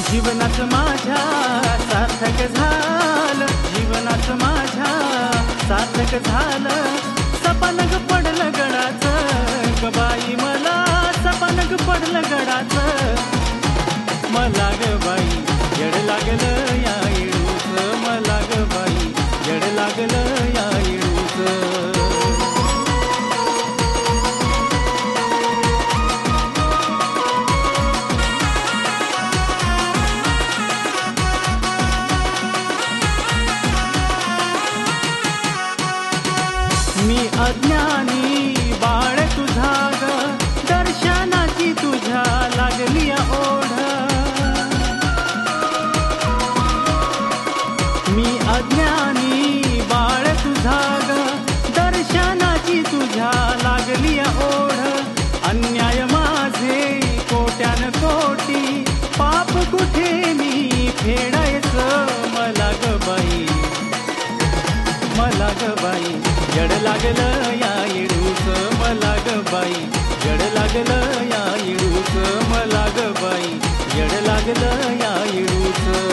जीवनाचं माझ्या सार्थक झालं, जीवनाचं माझ्या सार्थक झालं. सपानग पडलं गडाचं ग बाई, मला सपानग पडलं गडाचं. मला ग बाई येड लागलं या येडूचं, मला ग बाई येड लागलं या येडूचं. मी अज्ञानी बाळ तुझा ग, दर्शनाची तुझ्या लागली ओढ. मी अज्ञानी बाळ तुझा ग, दर्शनाची तुझ्या लागली ओढ. अन्याय माझे कोट्यान कोटी, पाप कुठे मी फेडायचं. मला ग बाई, मला ग बाई जड लागलं या येडूचं, मला ग बाई जड लागलं या येडूचं, मला ग बाई जड लागलं या येडूचं.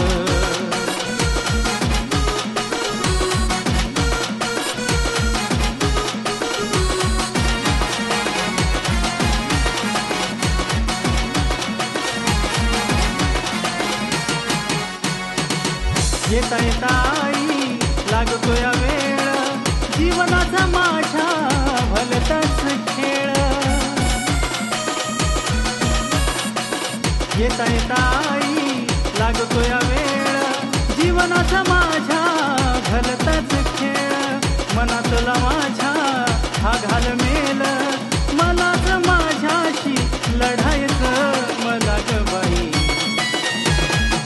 येता येता आई लागतो या वेळ, जीवनाचा माझ्या भलताच खेळ. येता येता आई लागतो या वेळ, जीवनाचा माझ्या भलताच खेळ. मनातला माझ्या हा घाल मेल, मलाच माझ्याशी लढायचं. मला ग बाई,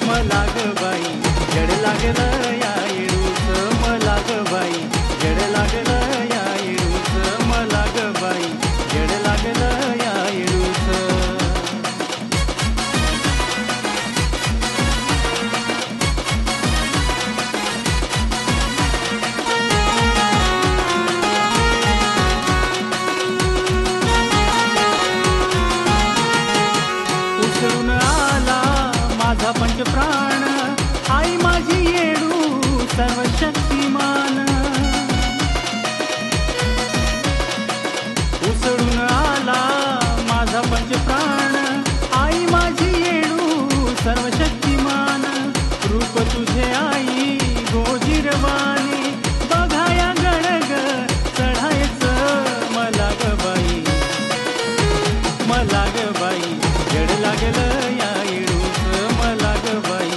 मला ग बाई जड लागलं या येडूचं, मला ग बाई जड लागलं या येडूचं, मला ग बाई जड लागलं या येडूचं. उसळून आला माझा पंचप्राण, आई माझी येडू सर्वशक्तिमान. उसळून आला माझा पंचप्राण, आई माझी येडू सर्वशक्तिमान. रूप तुझे आई गोजिरवाणी, बघाया गडग चढायचं. मला ग बाई, मला ग बाई जड लागलं या येडूचं, मला ग बाई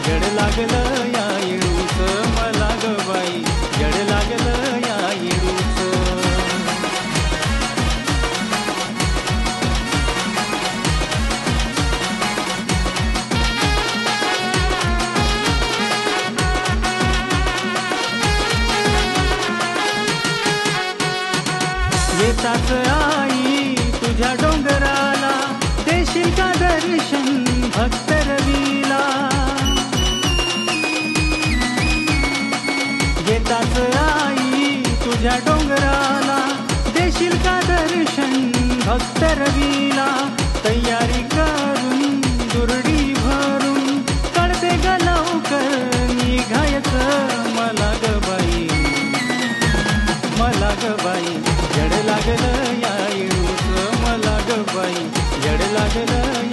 जड लागलं या येडूचं, मला ग बाई जड लागलं या येडूचं. येताच आई तुझ्या डोंगराला, देशील का दर्शन भक्त रवीला. येताच आई तुझ्या डोंगराला, देशील का दर्शन भक्त रवीला. तयारी करून दुर्डी भरून, कळते ग लवकर निघायचं. मला ग बाई, मला ग बाई जड लागलं या येडूचं, मला ग बाई जड लागलं